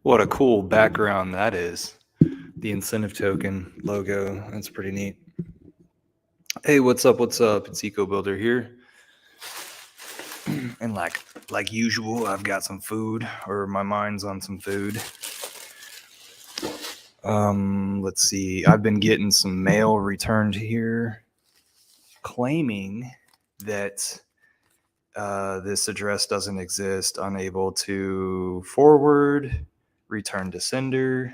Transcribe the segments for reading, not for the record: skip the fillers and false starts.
What a cool background that is. The incentive token logo. That's pretty neat. Hey, what's up? What's up? It's Eco Builder here. And like usual, I've got some food, or my mind's on some food. Let's see. I've been getting some mail returned here claiming that this address doesn't exist, unable to forward, return to sender.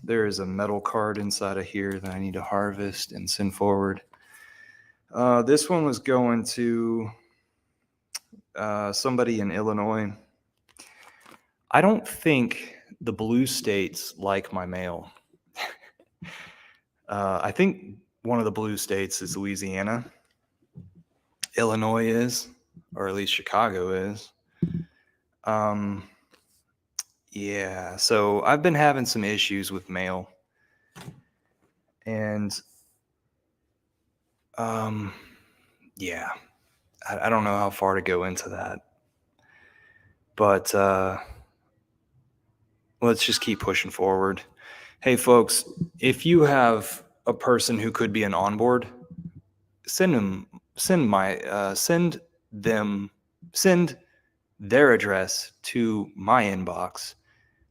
There is a metal card inside of here that I need to harvest and send forward. This one was going to somebody in Illinois. I don't think the blue states like my mail. I think one of the blue states is Louisiana. Illinois is, or at least Chicago is. Yeah, so I've been having some issues with mail. And yeah, I don't know how far to go into that. But let's just keep pushing forward. Hey, folks, if you have a person who could be an onboard, send their address to my inbox.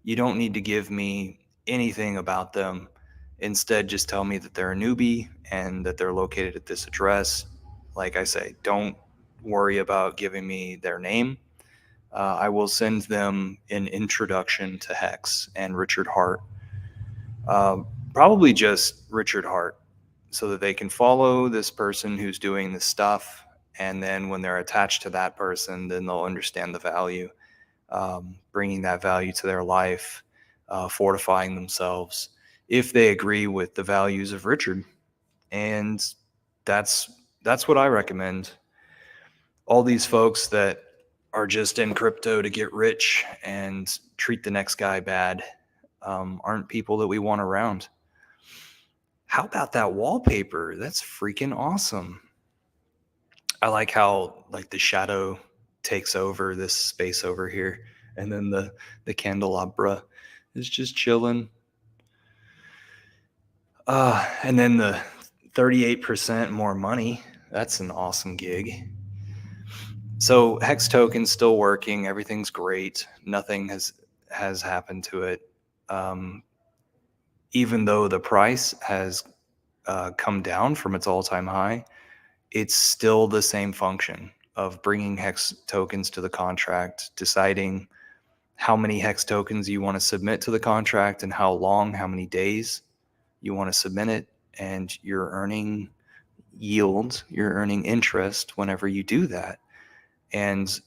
You don't need to give me anything about them. Instead, just tell me that they're a newbie and that they're located at this address. Like I say, don't worry about giving me their name. I will send them an introduction to Hex and Richard Hart. Probably just Richard Hart, so that they can follow this person who's doing this stuff. And then when they're attached to that person, then they'll understand the value, bringing that value to their life, fortifying themselves if they agree with the values of Richard. And that's what I recommend. All these folks that are just in crypto to get rich and treat the next guy bad aren't people that we want around. How about that wallpaper? That's freaking awesome. I like how like the shadow takes over this space over here, and then the candelabra is just chilling. And then the 38% more money. That's an awesome gig. So Hex token's still working. Everything's great. Nothing has happened to it. Even though the price has come down from its all-time high, it's still the same function of bringing Hex tokens to the contract, deciding how many Hex tokens you want to submit to the contract and how long, how many days you want to submit it, and you're earning yield, you're earning interest whenever you do that. And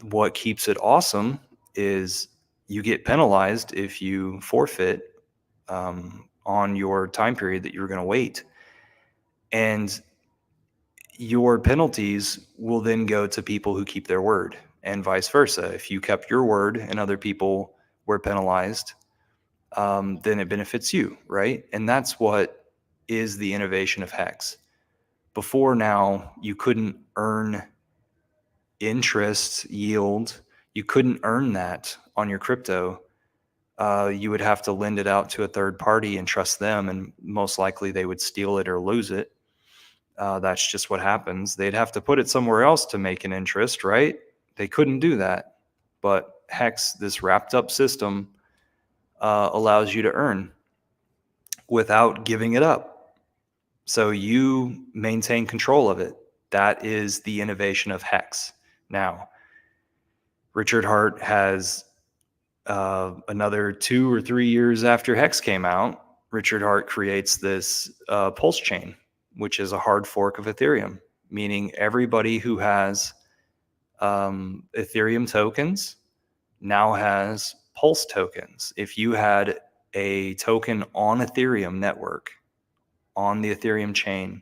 what keeps it awesome is you get penalized if you forfeit on your time period that you're going to wait. And your penalties will then go to people who keep their word, and vice versa. If you kept your word and other people were penalized, then it benefits you, right? And that's what is the innovation of Hex. Before now, you couldn't earn interest yield. You couldn't earn that on your crypto. You would have to lend it out to a third party and trust them, and most likely they would steal it or lose it. That's just what happens. They'd have to put it somewhere else to make an interest, right? They couldn't do that. But Hex, this wrapped up system, allows you to earn without giving it up. So you maintain control of it. That is the innovation of Hex. Now, Richard Hart has another 2 or 3 years after Hex came out, Richard Hart creates this pulsechain, which is a hard fork of Ethereum, meaning everybody who has Ethereum tokens now has Pulse tokens. If you had a token on Ethereum network, on the Ethereum chain,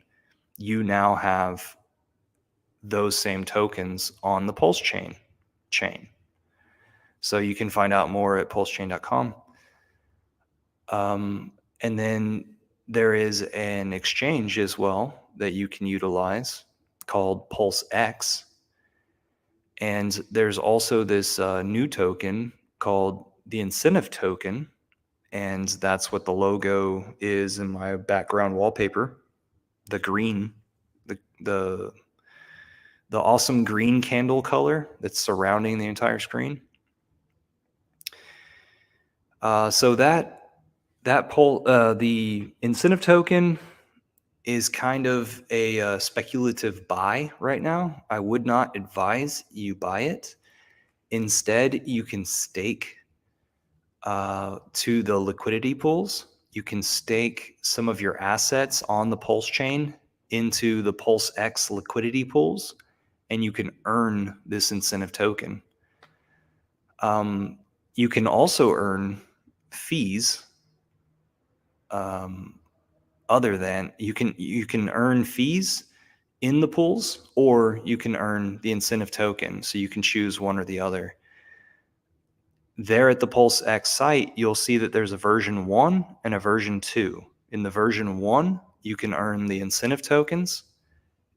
you now have those same tokens on the Pulse chain. So you can find out more at pulsechain.com. And then there is an exchange as well that you can utilize called PulseX. And there's also this new token called the incentive token, and that's what the logo is in my background wallpaper. The green, the the the awesome green candle color that's surrounding the entire screen. So the incentive token is kind of a speculative buy right now. I would not advise you buy it. Instead, you can stake to the liquidity pools. You can stake some of your assets on the Pulse chain into the Pulse X liquidity pools, and you can earn this incentive token. You can also earn fees. Other than you can earn fees in the pools, or you can earn the incentive token. So you can choose one or the other. There at the Pulse X site, you'll see that there's a version 1 and a version 2. In the version 1, you can earn the incentive tokens.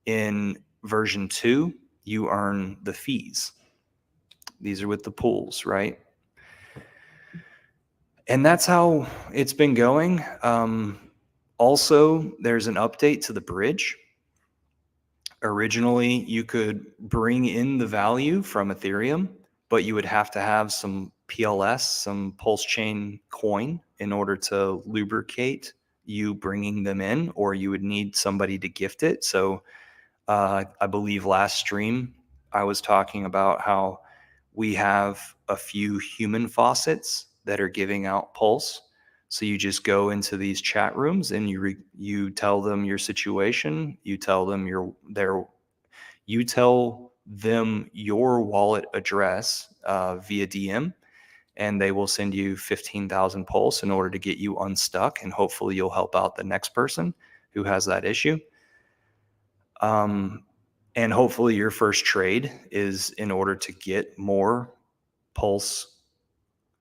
In version 2, you earn the fees. These are with the pools, right? And that's how it's been going. Also, there's an update to the bridge. Originally, you could bring in the value from Ethereum, but you would have to have some PLS, some pulse chain coin, in order to lubricate you bringing them in, or you would need somebody to gift it. So I believe last stream I was talking about how we have a few human faucets that are giving out pulse. So you just go into these chat rooms and you tell them your situation. You tell them your wallet address via DM, and they will send you 15,000 pulse in order to get you unstuck, and hopefully you'll help out the next person who has that issue. And hopefully your first trade is in order to get more pulse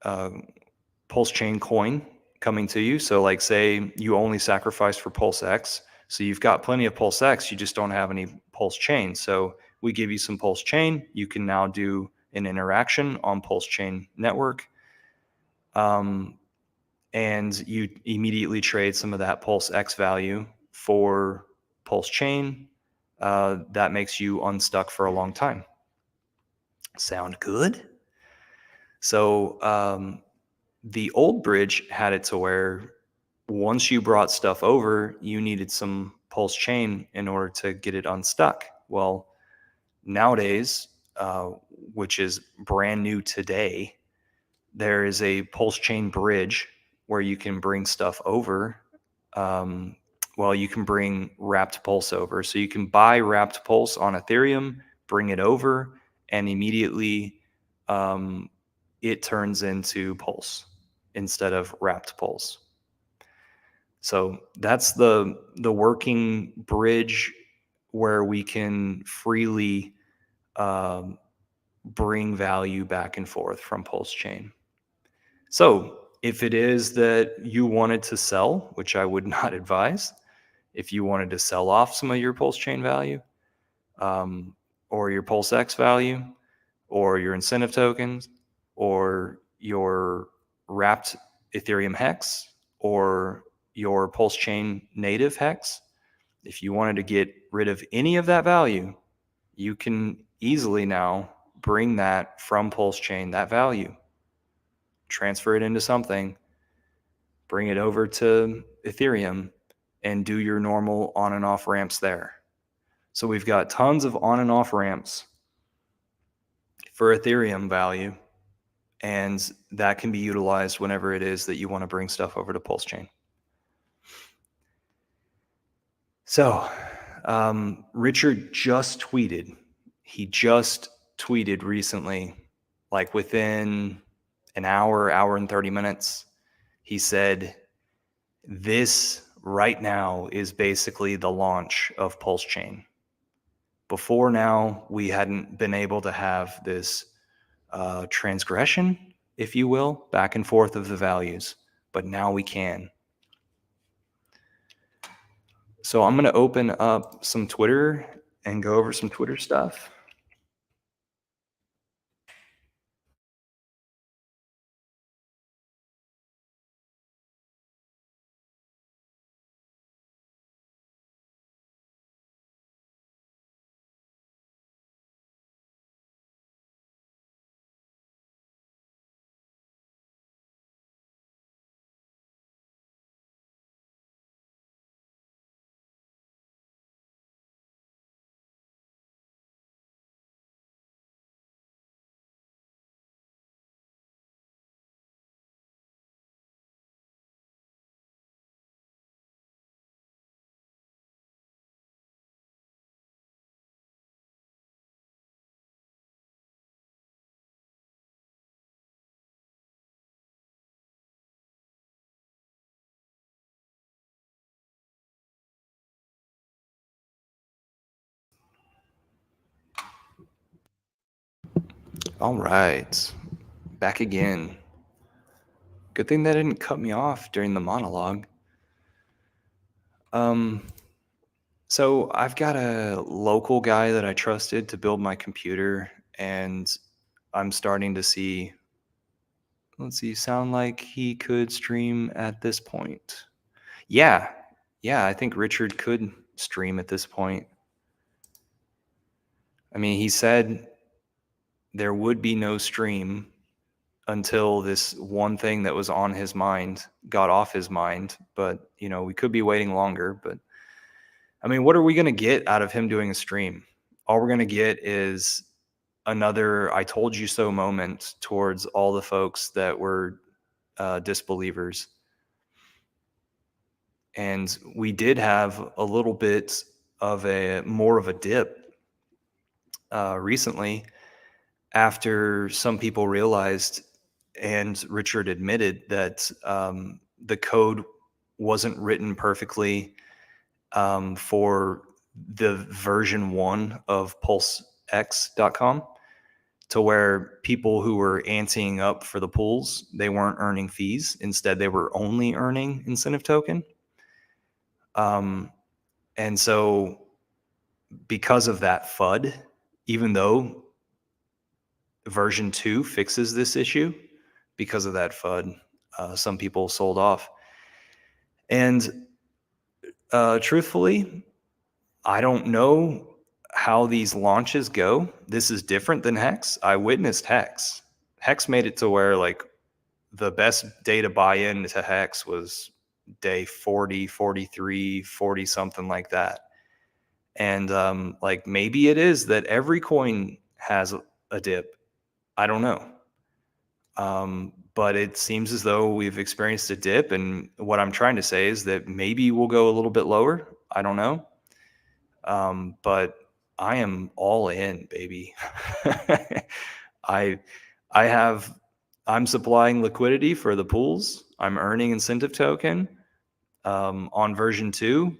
pulse chain coin coming to you. So like say you only sacrifice for pulse X, so you've got plenty of pulse X, you just don't have any pulse chain. So we give you some pulse chain. You can now do an interaction on pulse chain network, and you immediately trade some of that pulse X value for pulse chain. That makes you unstuck for a long time. Sound good? So the old bridge had it to where once you brought stuff over, you needed some pulse chain in order to get it unstuck. Well, nowadays, which is brand new today, there is a pulse chain bridge where you can bring stuff over. Well, you can bring wrapped pulse over. So you can buy wrapped pulse on Ethereum, bring it over, and immediately it turns into pulse instead of wrapped pulse. So that's the working bridge where we can freely bring value back and forth from Pulse Chain. So if it is that you wanted to sell, which I would not advise, if you wanted to sell off some of your Pulse Chain value, or your Pulse X value, or your incentive tokens, or your wrapped Ethereum hex, or your Pulse Chain native hex, if you wanted to get rid of any of that value, you can easily now bring that from Pulse Chain, that value, transfer it into something, bring it over to Ethereum, and do your normal on and off ramps there. So we've got tons of on and off ramps for Ethereum value, and that can be utilized whenever it is that you want to bring stuff over to Pulse Chain. So Richard just tweeted. He just tweeted recently, like within an hour and 30 minutes. He said, this right now is basically the launch of Pulse Chain. Before now, we hadn't been able to have this transgression, if you will, back and forth of the values, but now we can. So I'm going to open up some Twitter and go over some Twitter stuff. All right. Back again. Good thing that didn't cut me off during the monologue. Um, so I've got a local guy that I trusted to build my computer, and I'm starting to see, let's see, sound like he could stream at this point. Yeah. Yeah, I think Richard could stream at this point. I mean, he said there would be no stream until this one thing that was on his mind got off his mind. But, we could be waiting longer. But, I mean, what are we going to get out of him doing a stream? All we're going to get is another I told you so moment towards all the folks that were disbelievers. And we did have a little bit of more of a dip recently after some people realized, and Richard admitted, that the code wasn't written perfectly for the version 1 of pulsex.com, to where people who were anteing up for the pools, they weren't earning fees. Instead, they were only earning incentive token. Um, and so because of that FUD, even though version 2 fixes this issue, because of that FUD, some people sold off. And truthfully, I don't know how these launches go. This is different than Hex. I witnessed Hex. Hex made it to where, like, the best day to buy into Hex was day 40, 43, 40, something like that. And like, maybe it is that every coin has a dip. I don't know. But it seems as though we've experienced a dip. And what I'm trying to say is that maybe we'll go a little bit lower. I don't know. But I am all in, baby. I I have I'm supplying liquidity for the pools. I'm earning incentive token. On version 2,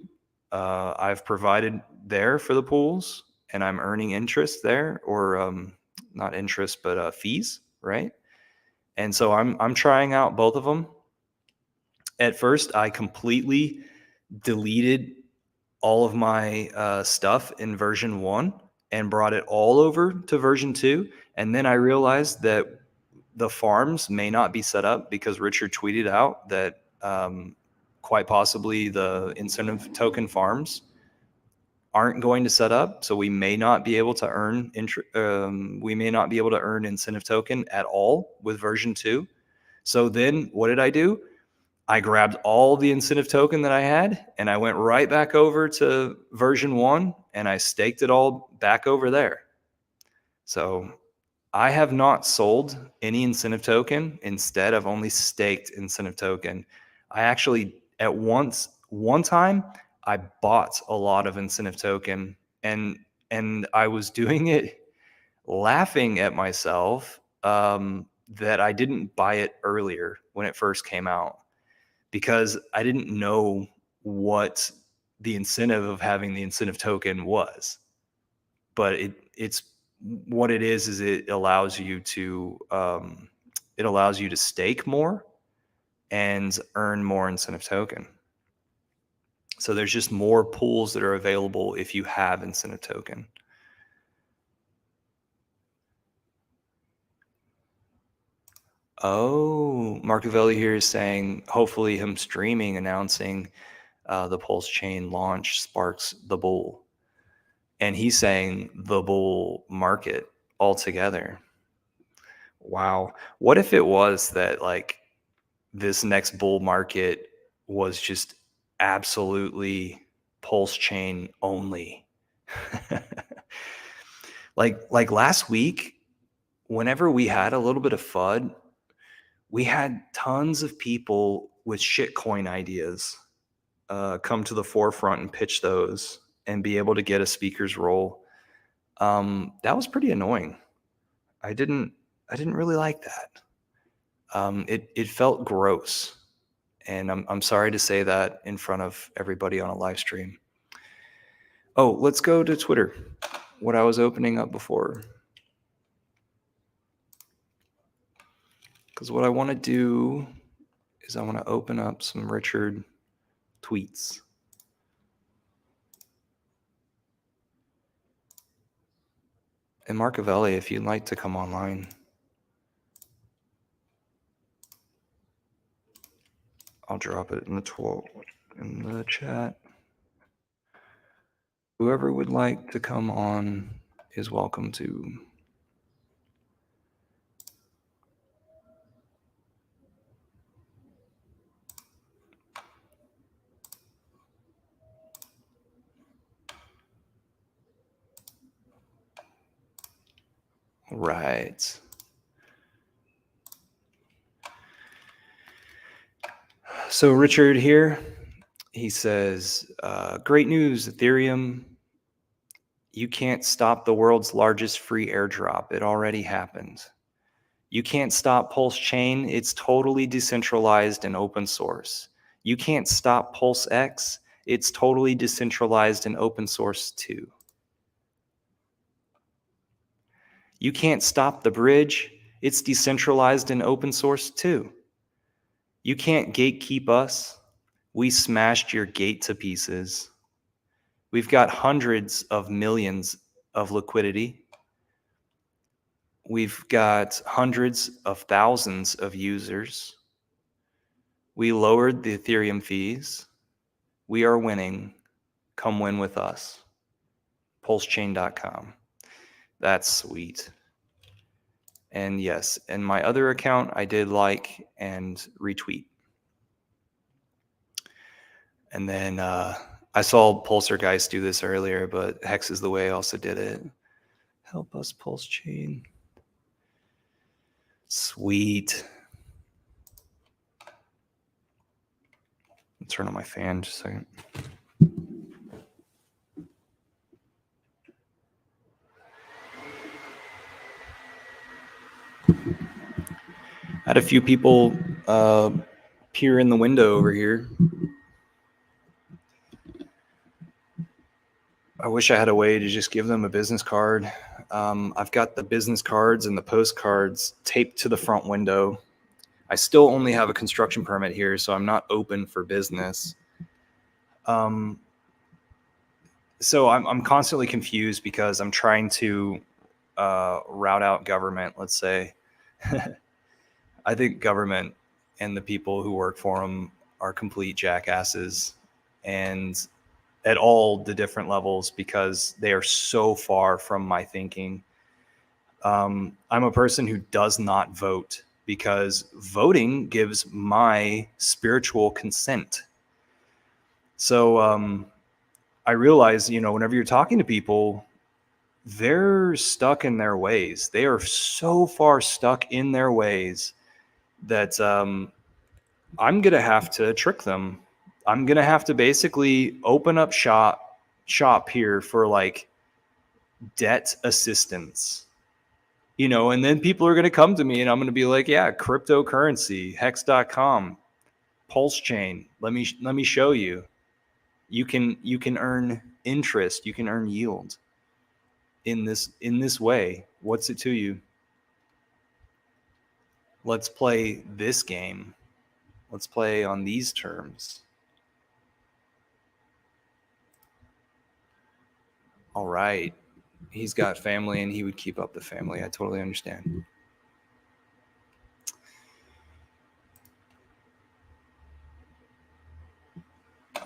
I've provided there for the pools, and I'm earning interest there, or not interest, but fees, right? And so I'm trying out both of them. At first, I completely deleted all of my stuff in version 1 and brought it all over to version 2. And then I realized that the farms may not be set up, because Richard tweeted out that quite possibly the incentive token farms aren't going to set up. So we may not be able to earn incentive token at all with version 2. So then what did I do? I grabbed all the incentive token that I had, and I went right back over to version 1, and I staked it all back over there. So I have not sold any incentive token. Instead, I've only staked incentive token. I actually, one time, I bought a lot of incentive token, and I was doing it laughing at myself that I didn't buy it earlier when it first came out, because I didn't know what the incentive of having the incentive token was. But it's what it is it allows you to stake more and earn more incentive token. So there's just more pools that are available if you have incentive token. Oh, Marcovelli here is saying hopefully him streaming announcing the pulsechain launch sparks the bull. And he's saying the bull market altogether. Wow. What if it was that, like, this next bull market was just absolutely pulsechain only? like last week, whenever we had a little bit of FUD, we had tons of people with shitcoin ideas come to the forefront and pitch those and be able to get a speaker's role. That was pretty annoying. I didn't really like that. It felt gross, and I'm sorry to say that in front of everybody on a live stream. Oh, let's go to Twitter. What I was opening up before. Because what I want to do is I want to open up some Richard tweets. And Marcavelli, if you'd like to come online, I'll drop it in the chat. Whoever would like to come on is welcome to. Right. So Richard here, he says, great news, Ethereum. You can't stop the world's largest free airdrop. It already happened. You can't stop pulsechain. It's totally decentralized and open source. You can't stop pulsex. It's totally decentralized and open source too. You can't stop the bridge. It's decentralized and open source too. You can't gatekeep us. We smashed your gate to pieces. We've got hundreds of millions of liquidity. We've got hundreds of thousands of users. We lowered the Ethereum fees. We are winning. Come win with us. Pulsechain.com. That's sweet. And yes, in my other account, I did like and retweet. And then I saw Pulsar do this earlier, but Hex is the Way also did it. Help us, Pulsechain. Sweet. Turn on my fan just a second. I had a few people peer in the window over here. I wish I had a way to just give them a business card. I've got the business cards and the postcards taped to the front window. I still only have a construction permit here, so I'm not open for business. So I'm constantly confused because I'm trying to route out government, let's say. I think government and the people who work for them are complete jackasses, and at all the different levels, because they are so far from my thinking. I'm a person who does not vote because voting gives my spiritual consent. So I realize, whenever you're talking to people, they're stuck in their ways. They are so far stuck in their ways that I'm going to have to trick them. I'm going to have to basically open up shop here for like debt assistance, and then people are going to come to me and I'm going to be like, yeah, cryptocurrency, hex.com, pulsechain. Let me show you. You can earn interest. You can earn yield in this way. What's it to you? Let's play this game. Let's play on these terms. All right. He's got family and he would keep up the family. I totally understand.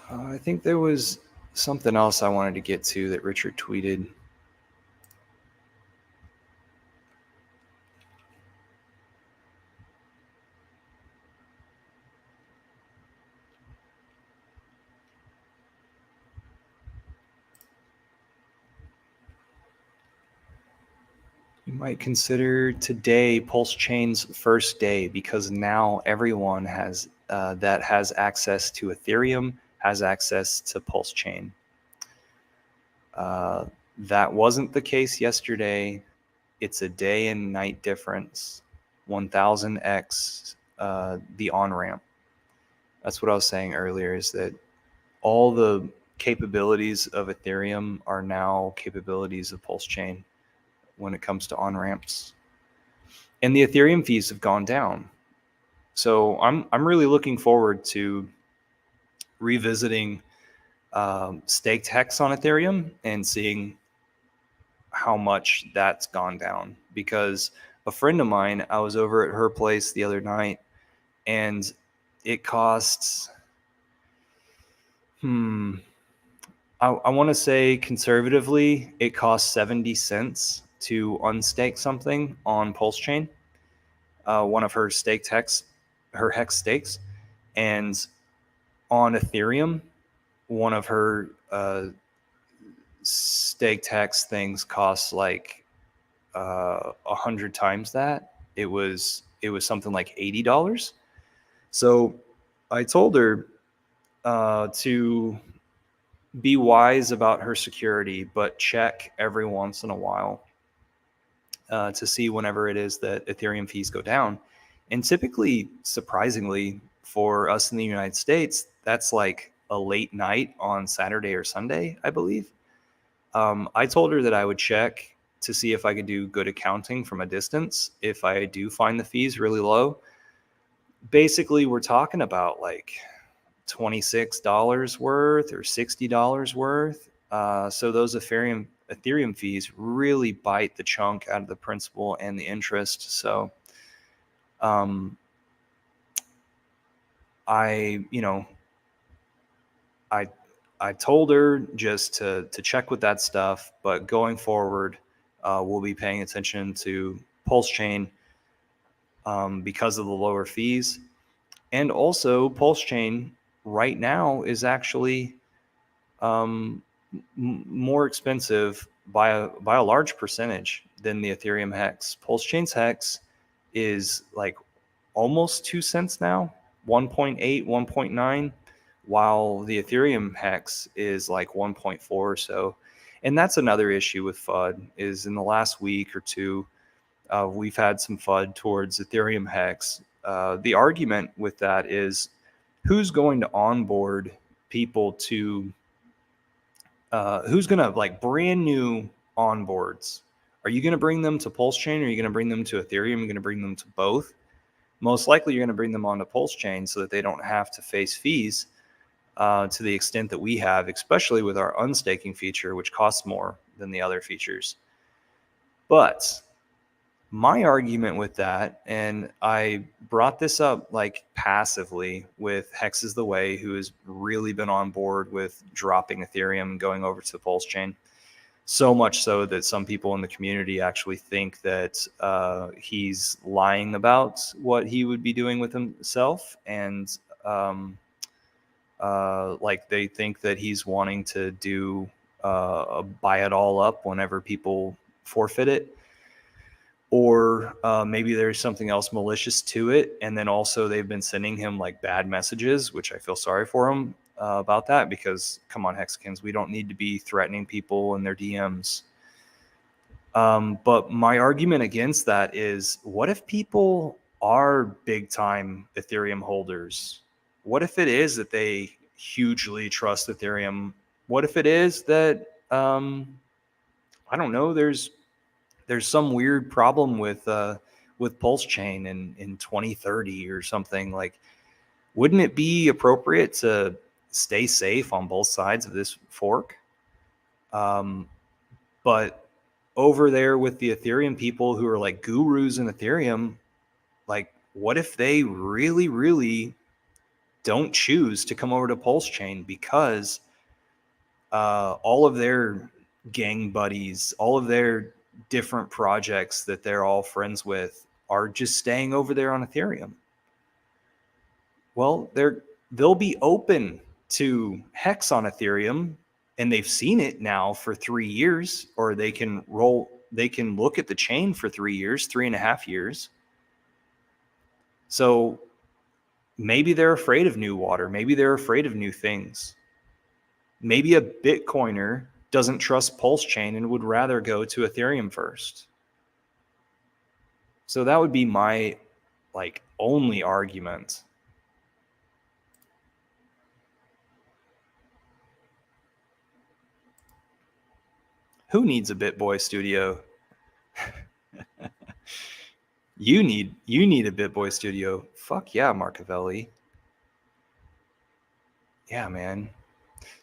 I think there was something else I wanted to get to that Richard tweeted. You might consider today Pulsechain's first day, because now everyone has that has access to Ethereum has access to Pulsechain. That wasn't the case yesterday. It's a day and night difference, 1000x the on-ramp. That's what I was saying earlier, is that all the capabilities of Ethereum are now capabilities of Pulsechain when it comes to on-ramps. And the Ethereum fees have gone down. So I'm really looking forward to revisiting staked hex on Ethereum and seeing how much that's gone down. Because a friend of mine, I was over at her place the other night, and it costs, I want to say conservatively, it costs 70 cents to unstake something on pulsechain, one of her staked hex, her hex stakes. And on Ethereum, one of her staked hex things costs like 100 times that. It was something like $80. So I told her to be wise about her security, but check every once in a while to see whenever it is that Ethereum fees go down. And typically, surprisingly, for us in the United States, that's like a late night on Saturday or Sunday, I believe. I told her that I would check to see if I could do good accounting from a distance if I do find the fees really low. Basically, we're talking about like $26 worth or $60 worth. So those Ethereum fees really bite the chunk out of the principal and the interest. So um, I, you know, I I told her just to check with that stuff, but going forward, we'll be paying attention to Pulse Chain because of the lower fees, and also Pulse Chain right now is actually um, more expensive by a large percentage than the Ethereum hex. Pulse Chain's hex is like almost 2 cents now, 1.8, 1.9, while the Ethereum hex is like 1.4 or so. And that's another issue with FUD is in the last week or two, we've had some FUD towards Ethereum hex. The argument with that is who's going to onboard people to who's going to like brand new onboards? Are you going to bring them to Pulse Chain? Or are you going to bring them to Ethereum? You're going to bring them to both? Most likely you're going to bring them onto Pulse Chain so that they don't have to face fees to the extent that we have, especially with our unstaking feature, which costs more than the other features. But my argument with that, and I brought this up like passively with Hex is the Way, who has really been on board with dropping Ethereum and going over to the Pulse Chain. So much so that some people in the community actually think that he's lying about what he would be doing with himself. And like they think that he's wanting to do buy it all up whenever people forfeit it. Or maybe there's something else malicious to it. And then also they've been sending him like bad messages, which I feel sorry for him about that because come on, Hexicans, we don't need to be threatening people in their DMs. But my argument against that is what if people are big time Ethereum holders? What if it is that they hugely trust Ethereum? What if it is that, I don't know, there's some weird problem with Pulse Chain in 2030 or something? Like, wouldn't it be appropriate to stay safe on both sides of this fork? Um, but over there with the Ethereum people who are like gurus in Ethereum, like, what if they really, really don't choose to come over to Pulse Chain because all of their gang buddies, all of their different projects that they're all friends with are just staying over there on Ethereum? Well, they'll be open to Hex on Ethereum, and they've seen it now for 3 years, or they can look at the chain for 3 years, 3.5 years. So maybe they're afraid of new water. Maybe they're afraid of new things. Maybe a Bitcoiner doesn't trust Pulse Chain and would rather go to Ethereum first. So that would be my like only argument. Who needs a BitBoy studio? You need a BitBoy Studio. Fuck yeah, Marcavelli. Yeah, man.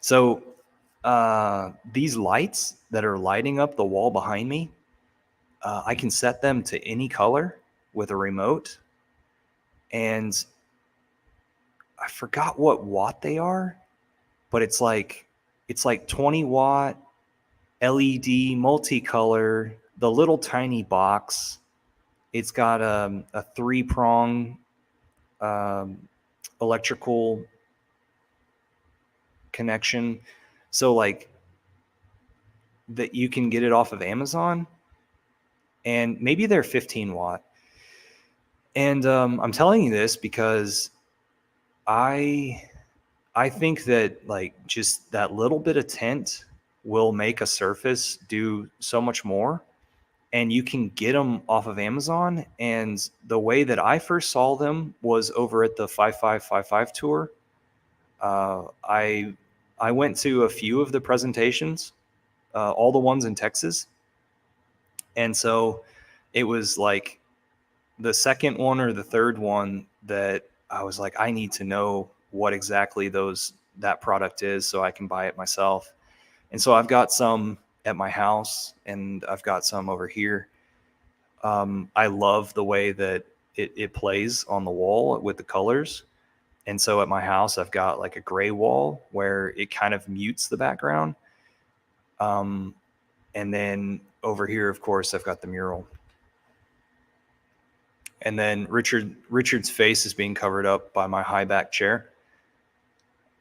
So these lights that are lighting up the wall behind me, I can set them to any color with a remote, and I forgot what watt they are, but it's like 20 watt LED multicolor, the little tiny box. It's got a 3-prong um, electrical connection, so like that you can get it off of Amazon, and maybe they're 15 watt. And I'm telling you this because I I think that like just that little bit of tint will make a surface do so much more. And you can get them off of Amazon. And the way that I first saw them was over at the 5555 tour. I went to a few of the presentations, all the ones in Texas, and so it was like the second one or the third one that I was like, I need to know what exactly that product is so I can buy it myself. And so I've got some at my house and I've got some over here. I love the way that it plays on the wall with the colors. And so at my house, I've got like a gray wall where it kind of mutes the background. Um, and then over here, of course, I've got the mural. And then Richard's face is being covered up by my high back chair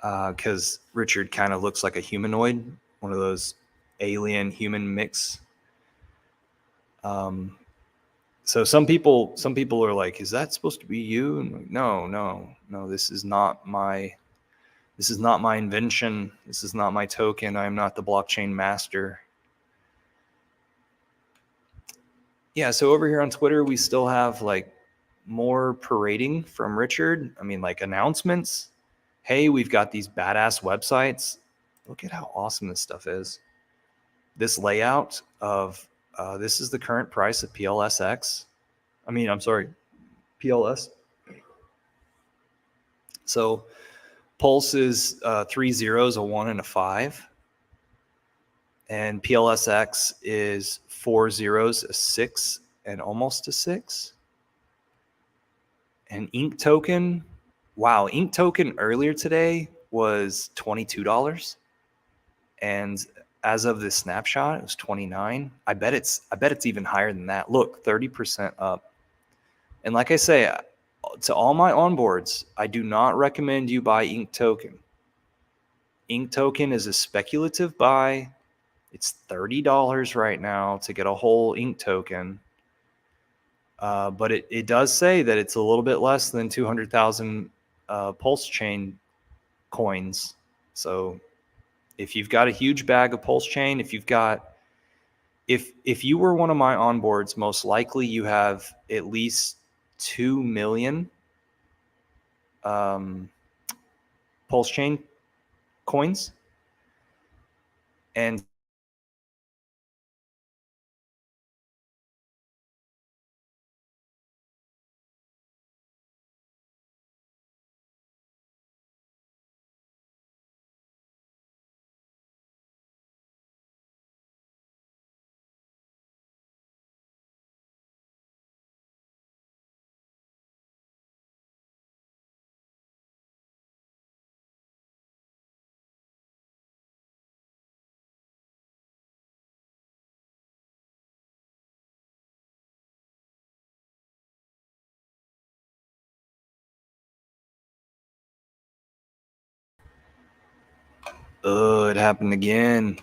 because Richard kind of looks like a humanoid, one of those alien human mix. Um, so some people are like, "Is that supposed to be you?" And like, no, no, no. This is not my invention. This is not my token. I am not the blockchain master. Yeah, so over here on Twitter, we still have like more parading from Richard. I mean, like announcements. Hey, we've got these badass websites. Look at how awesome this stuff is. This layout of this is the current price of PLSX. I mean, I'm sorry, PLS. So Pulse is 3 zeros, a 1, and a 5. And PLSX is 4 zeros, a 6, and almost a 6. And Ink Token, wow, Ink Token earlier today was $22. And as of this snapshot, it was 29. I bet it's even higher than that. Look, 30% up. And like I say, to all my onboards, I do not recommend you buy Ink Token. Ink Token is a speculative buy. It's $30 right now to get a whole Ink Token. But it does say that it's a little bit less than 200,000 pulse chain coins. So if you've got a huge bag of pulse chain, if you were one of my onboards, most likely you have at least 2 million pulse chain coins. And it happened again.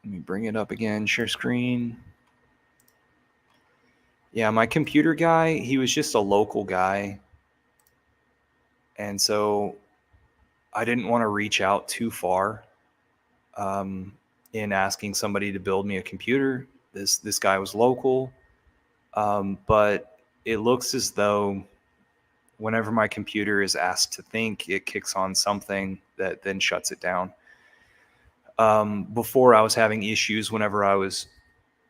Let me bring it up again, share screen. Yeah, my computer guy, he was just a local guy. And so I didn't want to reach out too far in asking somebody to build me a computer. This guy was local, but it looks as though whenever my computer is asked to think, it kicks on something that then shuts it down. Before, I was having issues whenever I was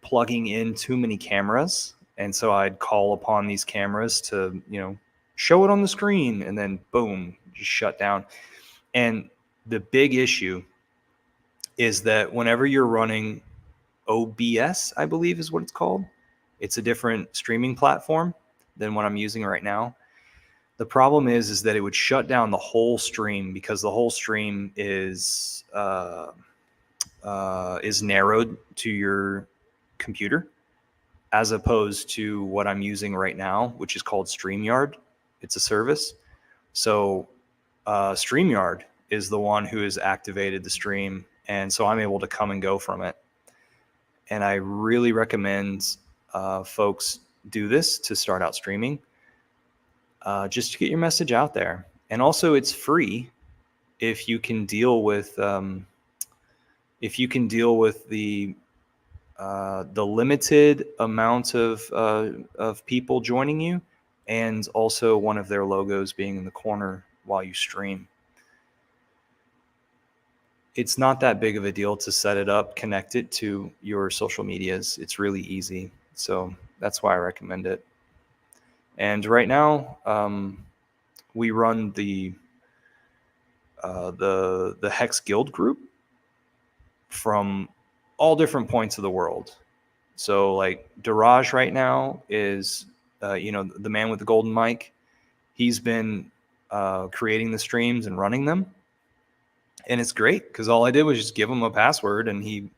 plugging in too many cameras. And so I'd call upon these cameras to, show it on the screen, and then boom, just shut down. And the big issue is that whenever you're running OBS, I believe is what it's called, it's a different streaming platform than what I'm using right now. The problem is that it would shut down the whole stream, because the whole stream is narrowed to your computer, as opposed to what I'm using right now, which is called StreamYard. It's a service. So StreamYard is the one who has activated the stream, and so I'm able to come and go from it. And I really recommend folks do this to start out streaming, just to get your message out there. And also, it's free if you can deal with the limited amount of people joining you, and also one of their logos being in the corner while you stream. It's not that big of a deal to set it up, connect it to your social medias. It's really easy. So that's why I recommend it. And right now, we run the Hex Guild group from all different points of the world. So like Daraj right now is, the man with the golden mic. He's been creating the streams and running them. And it's great because all I did was just give him a password, and he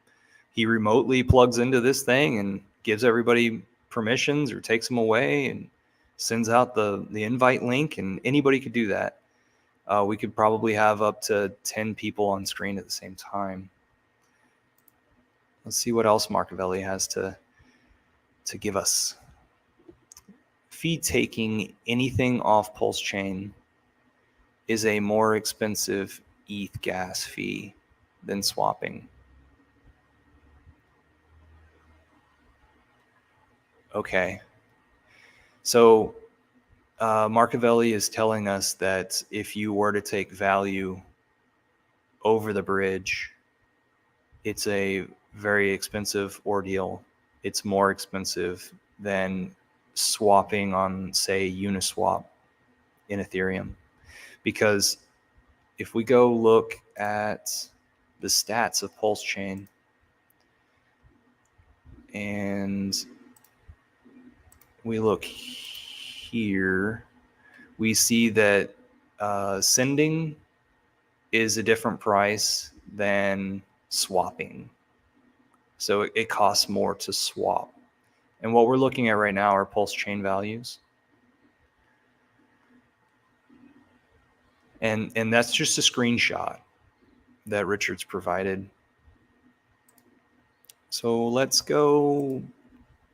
remotely plugs into this thing and gives everybody permissions or takes them away and sends out the invite link, and anybody could do that. We could probably have up to 10 people on screen at the same time. Let's see what else Marcavelli has to give us. Fee taking anything off pulsechain is a more expensive ETH gas fee than swapping. Okay. So Marcavelli is telling us that if you were to take value over the bridge, it's a very expensive ordeal. It's more expensive than swapping on, say, Uniswap in Ethereum. Because if we go look at the stats of pulsechain, and we look here, we see that sending is a different price than swapping. So it costs more to swap. And what we're looking at right now are pulsechain values. And that's just a screenshot that Richard's provided. So let's go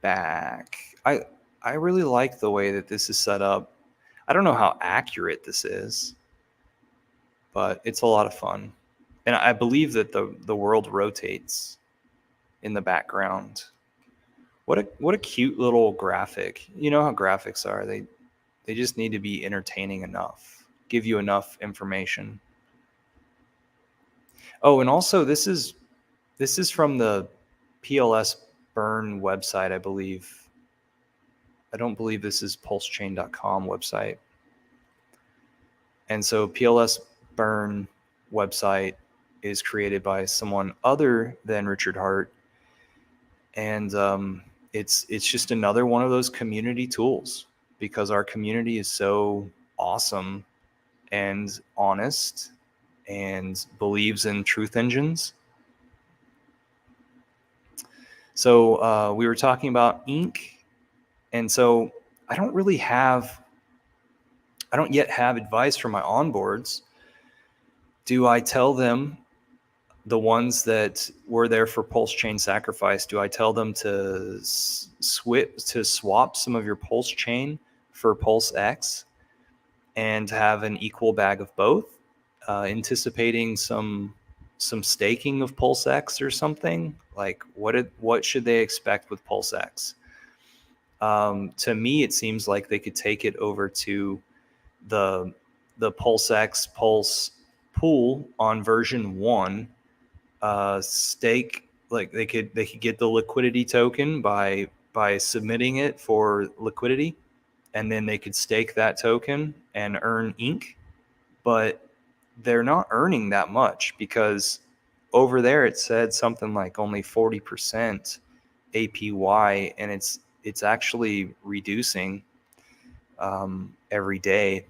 back. I really like the way that this is set up. I don't know how accurate this is, but it's a lot of fun. And I believe that the world rotates in the background. What a cute little graphic. You know how graphics are. They just need to be entertaining enough, give you enough information. Oh, and also this is from the PLS Burn website, I believe. I don't believe this is pulsechain.com website. And so PLS Burn website is created by someone other than Richard Hart. And it's just another one of those community tools, because our community is so awesome and honest and believes in truth engines. So we were talking about ink. And so I don't yet have advice for my onboards. Do I tell them, the ones that were there for pulsechain sacrifice, do I tell them to swap some of your pulsechain for PulseX and have an equal bag of both, anticipating some staking of PulseX or something? Like what should they expect with PulseX? To me, it seems like they could take it over to the the PulseX Pulse pool on version 1 stake, like they could get the liquidity token by submitting it for liquidity, and then they could stake that token and earn ink. But they're not earning that much, because over there it said something like only 40% APY, and it's actually reducing every day.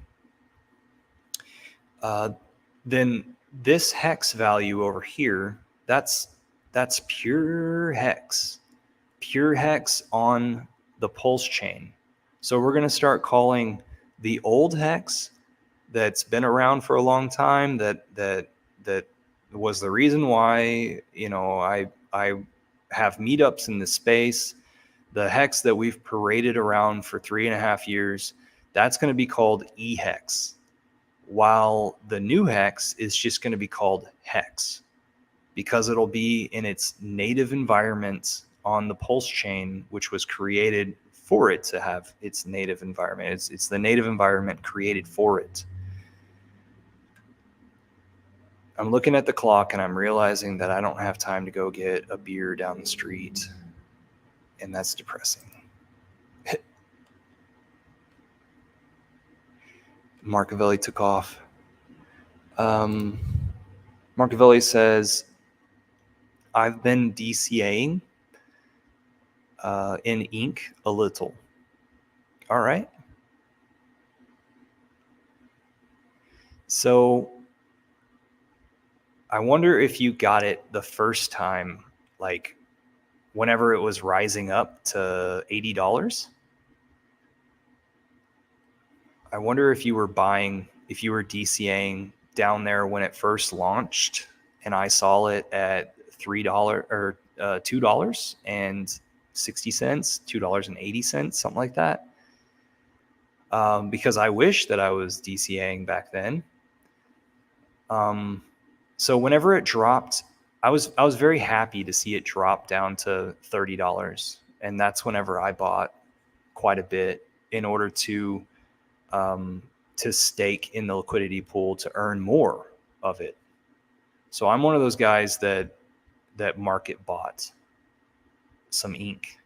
Uh, then this hex value over here, that's pure hex on the pulse chain. So we're going to start calling the old hex that's been around for a long time, that was the reason why, I have meetups in this space. The hex that we've paraded around for 3.5 years, that's going to be called ehex, while the new hex is just going to be called hex, because it'll be in its native environment on the pulse chain, which was created for it to have its native environment. It's the native environment created for it. I'm looking at the clock and I'm realizing that I don't have time to go get a beer down the street, and that's depressing. Marcavelli took off. Marcavelli says, I've been DCAing in ink a little. All right. So I wonder if you got it the first time, like whenever it was rising up to $80. I wonder if you were DCAing down there when it first launched, and I saw it at $3 or $2.60, $2.80, something like that. Because I wish that I was DCAing back then. So whenever it dropped, I was very happy to see it drop down to $30, and that's whenever I bought quite a bit in order to stake in the liquidity pool to earn more of it. So I'm one of those guys that market bought some ink.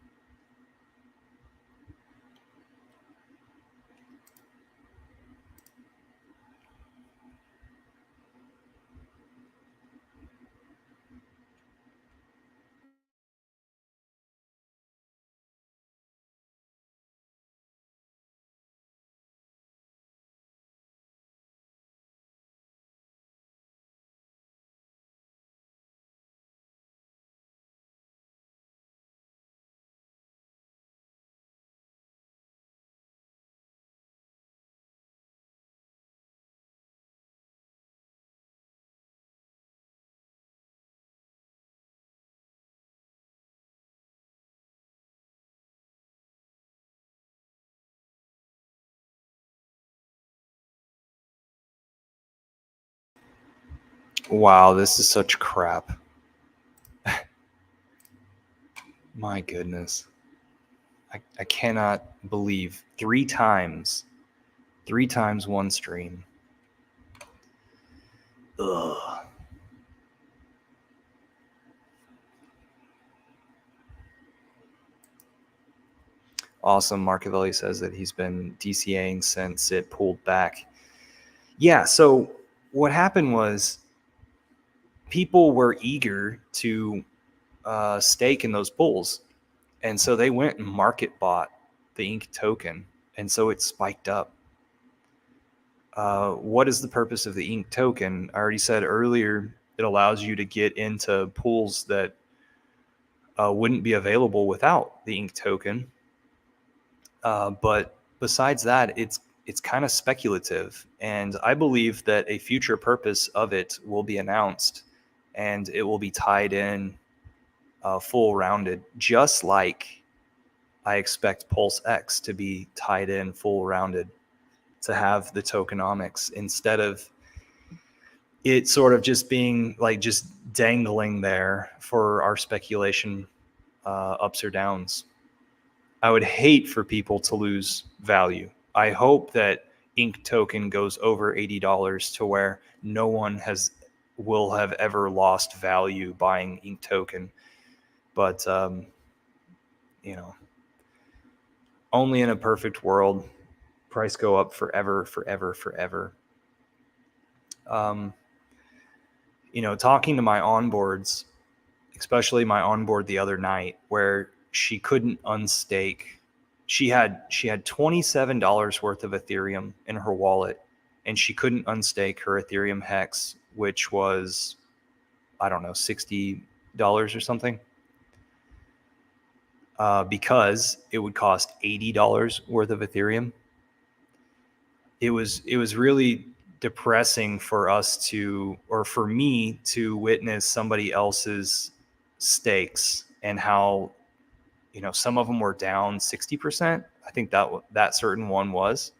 Wow, this is such crap. My goodness. I cannot believe three times one stream. Ugh. Awesome. Marcavelli says that he's been DCAing since it pulled back. Yeah, so what happened was people were eager to stake in those pools. And so they went and market bought the ink token. And so it spiked up. What is the purpose of the ink token? I already said earlier, it allows you to get into pools that wouldn't be available without the ink token. But besides that, it's kind of speculative, and I believe that a future purpose of it will be announced, and it will be tied in full rounded, just like I expect Pulse X to be tied in full rounded, to have the tokenomics instead of it sort of just being like just dangling there for our speculation ups or downs. I would hate for people to lose value. I hope that ink token goes over $80 to where no one will have ever lost value buying ink token. But you know, only in a perfect world, price go up forever, forever, forever. Talking to my onboards, especially my onboard the other night, where she couldn't unstake. She had $27 worth of Ethereum in her wallet, and she couldn't unstake her Ethereum hex, which was, I don't know, $60 or something, because it would cost $80 worth of Ethereum. It was really depressing for me to witness somebody else's stakes and how, some of them were down 60%. I think that certain one was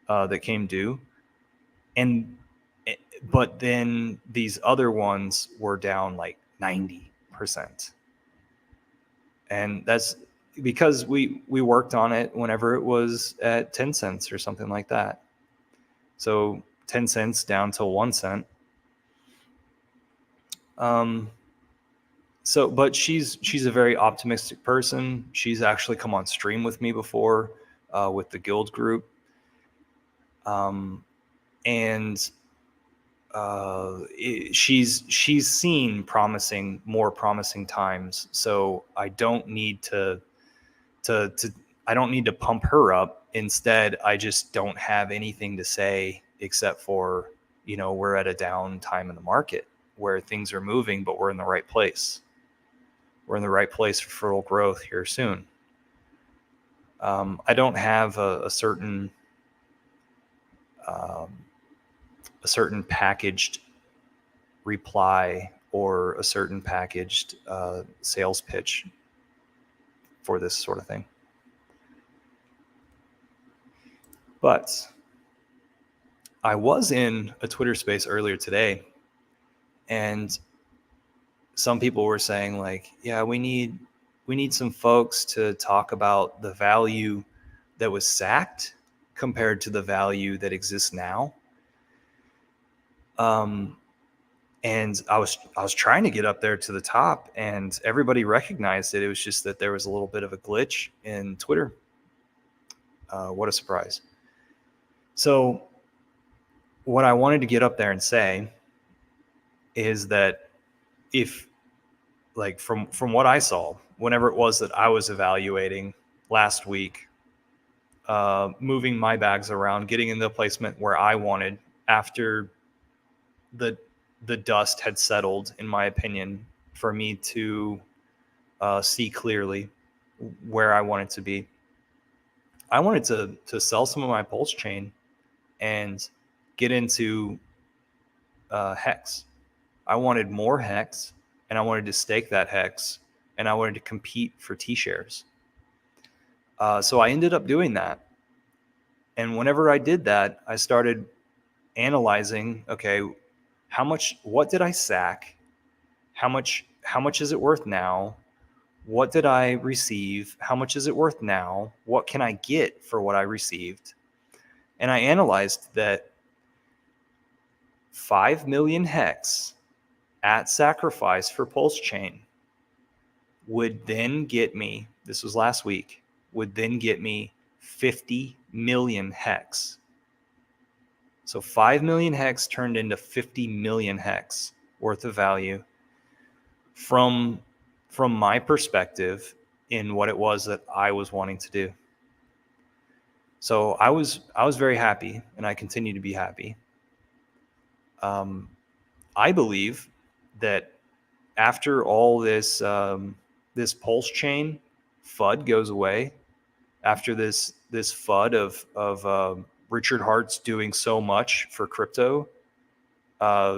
that came due, and but then these other ones were down like 90%, and that's because we worked on it whenever it was at 10 cents or something like that. So 10 cents down to 1 cent. But she's a very optimistic person. She's actually come on stream with me before, with the guild group. And she's seen more promising times. So I don't need to I don't need to pump her up. Instead, I just don't have anything to say except for, we're at a down time in the market where things are moving, but we're in the right place. We're in the right place for fertile growth here soon. I don't have a certain packaged reply or a certain packaged sales pitch for this sort of thing. But I was in a Twitter space earlier today, and some people were saying like, yeah, we need some folks to talk about the value that was sacked compared to the value that exists now. And I was trying to get up there to the top, and everybody recognized it. It was just that there was a little bit of a glitch in Twitter. What a surprise. So what I wanted to get up there and say is that if, like, from what I saw, whenever it was that I was evaluating last week, moving my bags around, getting in the placement where I wanted after the dust had settled, in my opinion, for me to see clearly where I wanted to be. I wanted to sell some of my pulse chain and get into hex. I wanted more hex, and I wanted to stake that hex, and I wanted to compete for T-shares. So I ended up doing that. And whenever I did that, I started analyzing, okay, what did I sack? How much is it worth now? What did I receive? How much is it worth now? What can I get for what I received? And I analyzed that 5 million hex at sacrifice for pulse chain would then get me, this was last week, would then get me 50 million hex. So 5 million hex turned into 50 million hex worth of value from my perspective in what it was that I was wanting to do. So I was very happy, and I continue to be happy. I believe that after all this this pulse chain FUD goes away, after this FUD of Richard Hart's doing so much for crypto,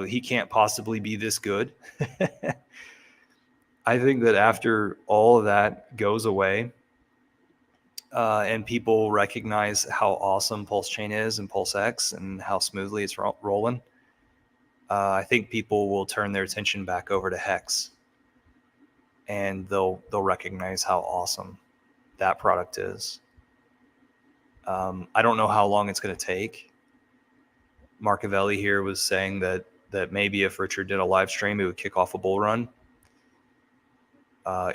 he can't possibly be this good. I think that after all of that goes away, and people recognize how awesome Pulse Chain is and Pulse X and how smoothly it's rolling, I think people will turn their attention back over to Hex, and they'll recognize how awesome that product is. I don't know how long it's going to take. Marcavelli here was saying that maybe if Richard did a live stream, it would kick off a bull run.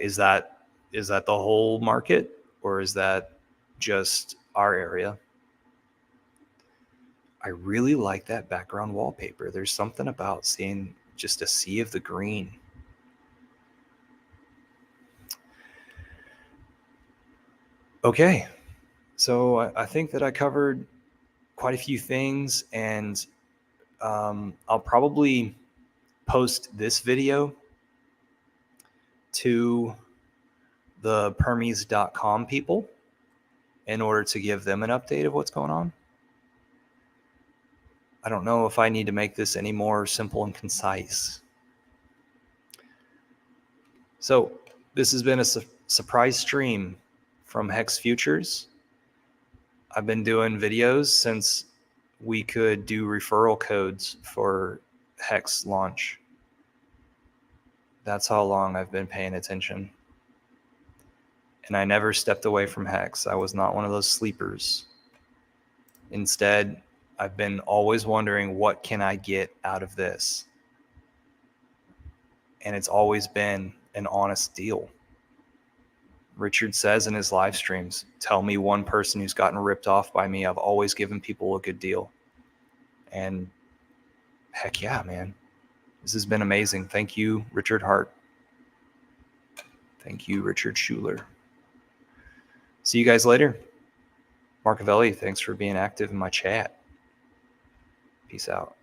Is that the whole market, or is that just our area? I really like that background wallpaper. There's something about seeing just a sea of the green. Okay, so I think that I covered quite a few things, and I'll probably post this video to the Permies.com people in order to give them an update of what's going on. I don't know if I need to make this any more simple and concise. So this has been a surprise stream from Hex Futures. I've been doing videos since we could do referral codes for Hex launch. That's how long I've been paying attention. And I never stepped away from Hex. I was not one of those sleepers. Instead, I've been always wondering, what can I get out of this? And it's always been an honest deal. Richard says in his live streams, tell me one person who's gotten ripped off by me. I've always given people a good deal. And heck yeah, man. This has been amazing. Thank you, Richard Hart. Thank you, Richard Schuler. See you guys later. Marcavelli, thanks for being active in my chat. Peace out.